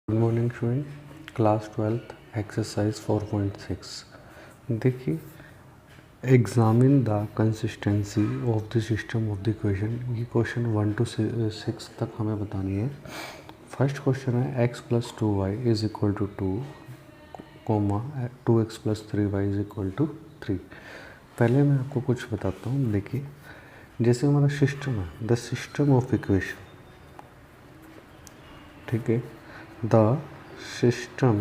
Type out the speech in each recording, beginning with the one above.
Good morning student, class 12th exercise 4.6। देखिए, examine the consistency of the system of the equation. ये question 1 to 6 तक हमें बतानी है। फर्स्ट क्वेश्चन है x + 2y is equal to 2, 2x + 3y is equal to 3। पहले मैं आपको कुछ बताता हूँ। देखिए, जैसे हमारा सिस्टम है, द सिस्टम ऑफ इक्वेशन, ठीक है, the system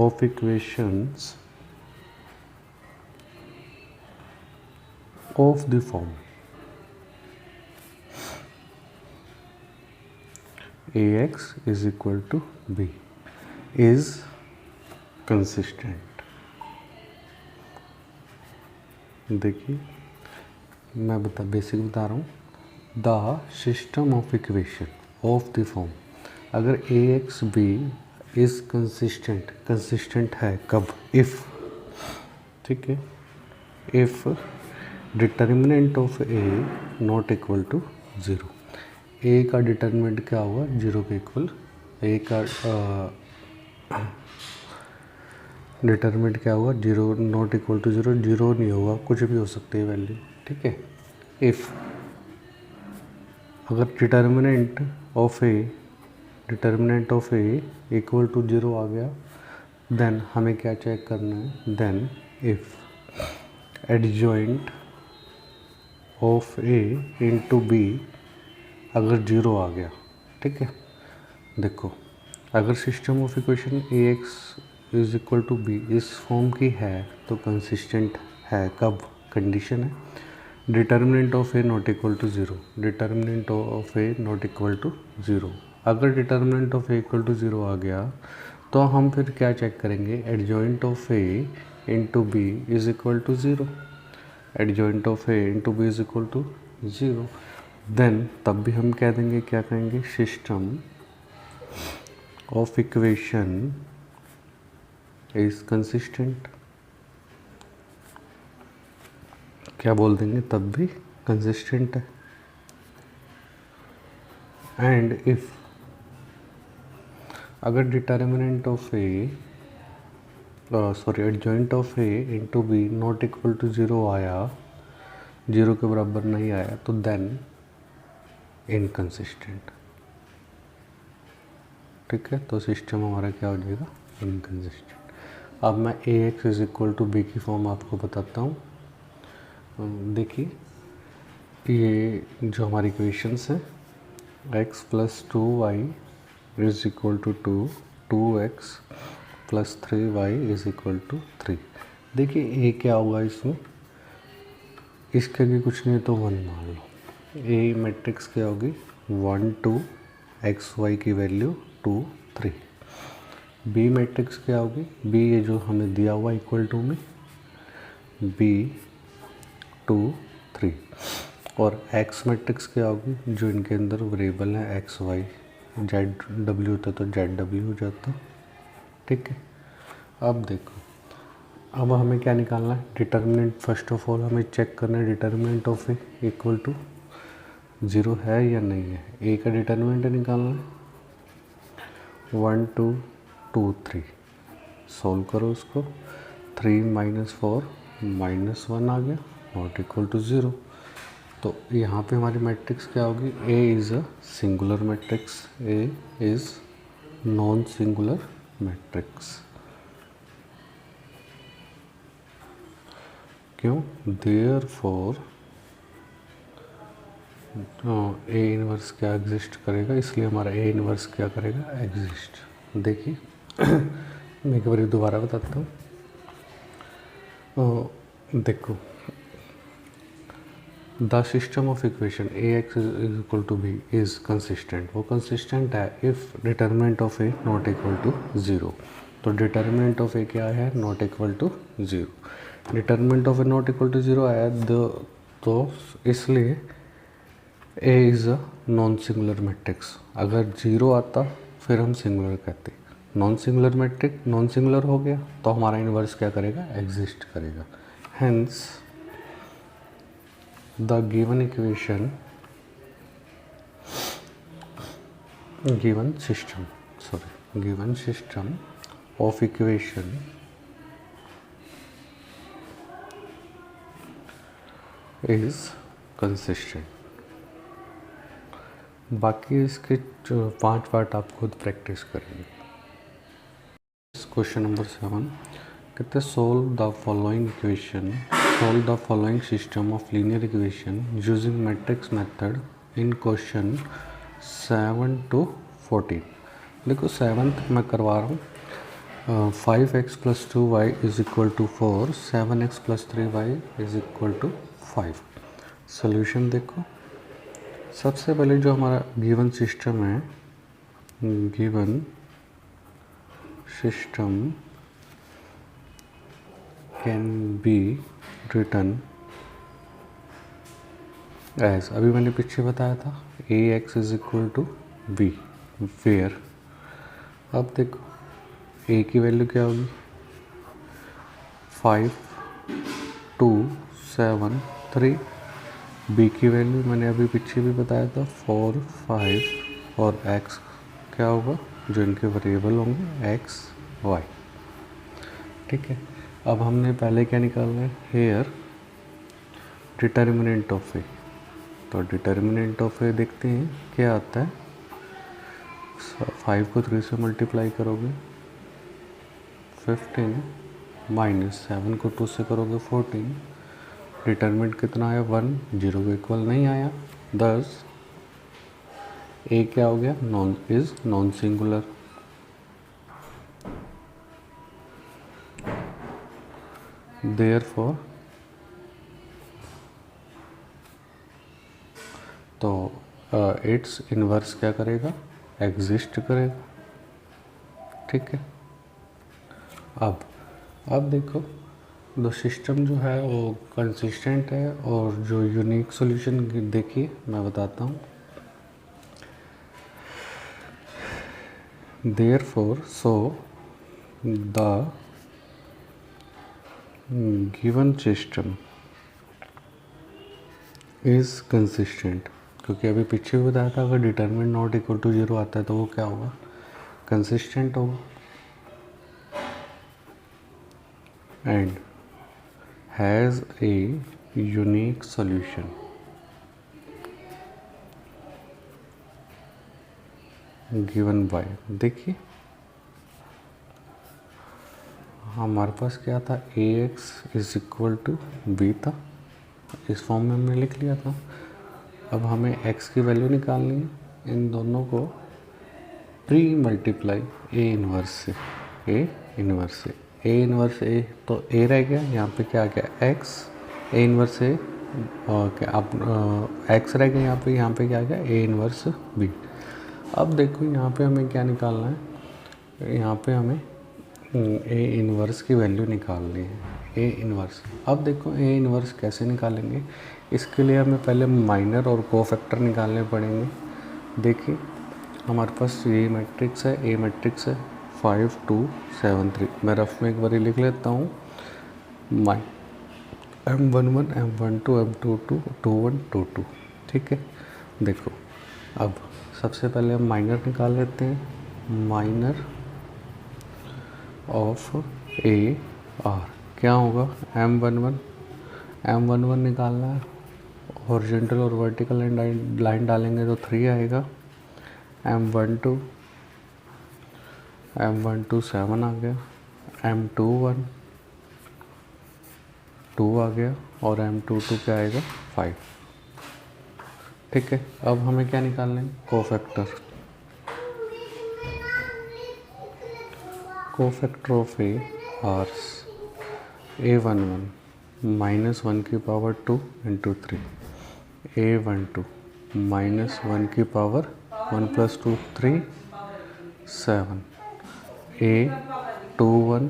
of equations of the form ax is equal to b is consistent। देखिए, मैं बेसिक बता रहा हूँ। The system of equation of the form, अगर A X B is consistent है कब? इफ़, ठीक है, if determinant of A not equal to 0। A का डिटर्मिनेंट क्या होगा? 0 के इक्वल। ए का डिटर्मिनेंट क्या होगा? 0 नॉट इक्वल टू 0। 0 नहीं होगा, कुछ भी हो सकती है वैल्यू, ठीक है। इफ़ अगर determinant of A equal to 0 आ गया, देन हमें क्या चेक करना है? Then if adjoint of A into B अगर 0 आ गया, ठीक है। देखो, अगर system of equation A X is equal to B इस फॉर्म की है तो कंसिस्टेंट है कब? कंडीशन है determinant of A not equal to 0। Determinant of A not equal to 0। अगर determinant of A equal to 0 आ गया तो हम फिर क्या चेक करेंगे? Adjoint of A into B is equal to 0। Adjoint of A into B is equal to 0। Then तब भी हम कह देंगे, क्या कहेंगे? System of equation is consistent. क्या बोल देंगे? तब भी कंसिस्टेंट है। एंड इफ अगर determinant of A adjoint of A into B not equal to 0 आया, 0 के बराबर नहीं आया, तो देन इनकंसिस्टेंट, ठीक है। तो सिस्टम हमारा क्या हो जाएगा? इनकंसिस्टेंट। अब मैं A X is equal to B की फॉर्म आपको बताता हूँ। देखिए, ये जो हमारी इक्वेशंस हैं, x + 2y is equal to 2, 2x + 3y is equal to 3। देखिए, ए क्या होगा इसमें? इसके आगे कुछ नहीं तो 1 मान लो। ए मैट्रिक्स क्या होगी? 1 2, एक्स वाई की वैल्यू 2 3। बी मैट्रिक्स क्या होगी? बी ये जो हमें दिया हुआ इक्वल टू में, बी 2 3। और एक्स मैट्रिक्स क्या होगी? जो इनके अंदर वेरिएबल है एक्स वाई, जेड डब्ल्यू होता तो जेड डब्ल्यू हो जाता, ठीक है। अब देखो, अब हमें क्या निकालना है? डिटर्मिनेंट। फर्स्ट ऑफ ऑल हमें चेक करना है determinant of A equal to 0 है या नहीं है। ए का डिटर्मिनेंट निकालना है 1 2 2 3। सॉल्व करो उसको। 3 - 4 -1 आ गया, नॉट इक्वल टू 0। तो यहाँ पे हमारी मैट्रिक्स क्या होगी? ए is a singular matrix. A is non singular matrix. क्यों? देयरफॉर ए इनवर्स क्या एग्जिस्ट करेगा, इसलिए हमारा ए इनवर्स क्या करेगा? एग्जिस्ट। देखिए, मैं एक बार दोबारा बताता हूँ। देखो, the system of equation A X is equal to B is consistent. वो कंसिस्टेंट है if determinant of A not equal to 0। तो डिटर्मिनेंट ऑफ ए क्या है? Not equal to 0। Determinant of A not equal to 0 आया तो इसलिए A is a non singular matrix. अगर 0 आता फिर हम सिंगुलर कहते। Non singular matrix non singular हो गया तो हमारा इन्वर्स क्या करेगा? एग्जिस्ट करेगा। Hence the given equation given system of equation is consistent. बाकी इसके 5 पार्ट आप खुद प्रैक्टिस करेंगे. क्वेश्चन नंबर 7 कहते हैं solve the following system of linear equation using matrix method in question 7 to 14. देखो 7th मैं करवा रहा हूँ. 5x + 2y = 4, 7x + 3y = 5. Solution देखो. सबसे पहले जो हमारा गिवन सिस्टम है, given system can be written as, अभी मैंने पीछे बताया था ax = b, वेयर. अब देखो a की वैल्यू क्या होगी 5, 2, 7, 3. b की वैल्यू मैंने अभी पीछे भी बताया था 4, 5 और x क्या होगा जो इनके वेरिएबल होंगे x, y. ठीक है. अब हमने पहले क्या निकालना है हेयर डिटर्मिनेंट ऑफ ए. तो डिटर्मिनेंट ऑफ ए देखते हैं क्या आता है. 5 को 3 से मल्टीप्लाई करोगे 15 माइनस 7 को 2 से करोगे 14. डिटर्मिनेंट कितना आया 1, 0 के इक्वल नहीं आया. 10 ए क्या हो गया नॉन सिंगुलर. देयरफॉर तो इट्स इनवर्स क्या करेगा एग्जिस्ट करेगा. ठीक है. अब देखो दो सिस्टम जो है वो कंसिस्टेंट है और जो यूनिक सॉल्यूशन देखिए मैं बताता हूँ. Therefore so the given system is consistent. क्योंकि अभी पीछे भी बताया था अगर डिटरमिनेंट नॉट इक्वल टू 0 आता है तो वो क्या होगा कंसिस्टेंट होगा. And has a unique solution. Given by, देखिए हमारे पास क्या था ax = b था. इस फॉर्म में हमने लिख लिया था. अब हमें x की वैल्यू निकालनी है. इन दोनों को प्री मल्टीप्लाई a इनवर्स से a तो a रह गया. यहाँ पे क्या आ गया x a इनवर्स a क्या आप x रह गया. यहाँ पे क्या आ गया a इनवर्स b. अब देखो यहाँ पे हमें क्या निकालना है. यहाँ पे हमें a इनवर्स की वैल्यू निकालनी है. a inverse. अब देखो a इनवर्स कैसे निकालेंगे. इसके लिए हमें पहले माइनर और कोफैक्टर निकालने पड़ेंगे. देखिए हमारे पास ये मैट्रिक्स है a मैट्रिक्स है 5, 2, 7, 3. मैं रफ में एक बार लिख लेता हूँ. m11, m12, m22, 21, 22. ठीक है. देखो अब सबसे पहले हम माइनर निकाल लेते हैं. माइनर ऑफ ए आर क्या होगा m11 निकालना है. हॉरिजॉन्टल और वर्टिकल लाइन डालेंगे तो 3 आएगा. m12 7 आ गया. m21 2 आ गया और m22 क्या आएगा 5. ठीक है. अब हमें क्या निकालना है cofactor of A R a11 -1 × 3 a12 -1 × 1 + 2 3 7 a21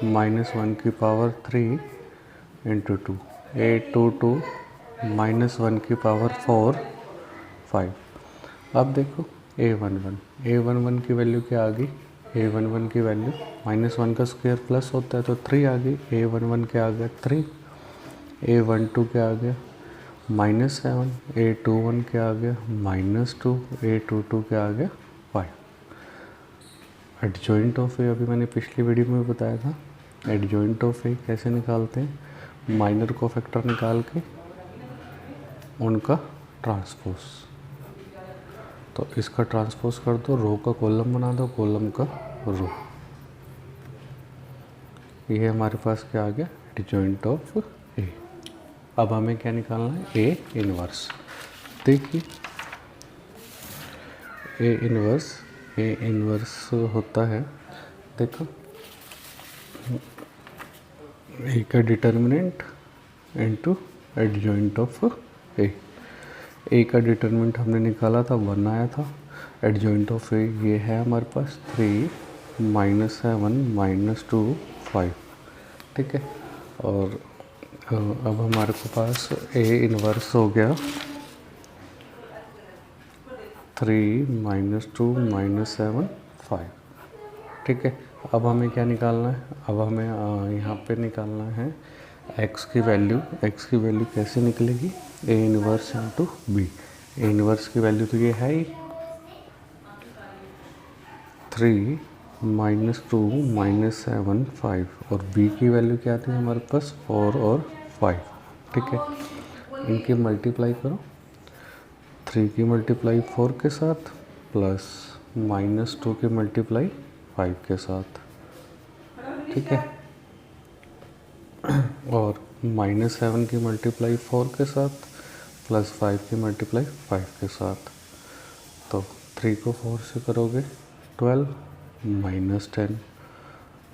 -1 × 3 × 2 a22 -1 × 4 5. अब देखो a11 की वैल्यू क्या आ गई. a11 की वैल्यू -1 का स्क्वायर प्लस होता है तो 3 आ गई. a11 क्या आ गया 3. a12 क्या आ गया -7. a21 क्या आ गया -2. a22 क्या आ गया एडजॉइंट ऑफ ए अभी मैंने पिछली वीडियो में बताया था। एडजॉइंट ऑफ ए कैसे निकालते हैं, माइनर कोफैक्टर निकाल के उनका ट्रांसपोज। तो इसका ट्रांसपोज कर दो, रो का कॉलम बना दो, कॉलम का रो। ये हमारे पास क्या आ गया, एडजॉइंट ऑफ ए। अब हमें क्या निकालना है, ए इनवर्स। देखिए ए इनवर्स होता है, देखो ए का डिटर्मिनेंट इनटू एडजॉइंट ऑफ ए। ए का डिटर्मिनेंट हमने निकाला था 1 आया था, एडजॉइंट ऑफ ए ये है हमारे पास 3 -7 -2 5, ठीक है। और अब हमारे पास ए इनवर्स हो गया 3 -2 -7 5, ठीक है। अब हमें क्या निकालना है, अब हमें यहाँ पे निकालना है x की वैल्यू। x की वैल्यू कैसे निकलेगी, a inverse into B. A inverse की वैल्यू तो ये है ही 3 -2 -7 5, और b की वैल्यू क्या थी हमारे पास 4 और 5, ठीक है। इनकी मल्टीप्लाई करो, 3 की मल्टीप्लाई 4 के साथ प्लस -2 की मल्टीप्लाई 5 के साथ, ठीक है। और -7 की मल्टीप्लाई 4 के साथ प्लस 5 की मल्टीप्लाई 5 के साथ। तो 3 को 4 से करोगे 12 -10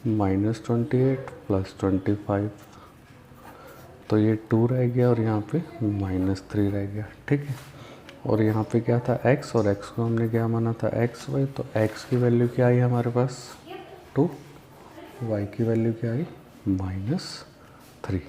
-28 प्लस 25, तो ये 2 रह गया और यहाँ पे -3 रह गया, ठीक है। और यहाँ पे क्या था x, और x को हमने क्या माना था xy, तो x की वैल्यू क्या आई हमारे पास 2, y की वैल्यू क्या आई -3।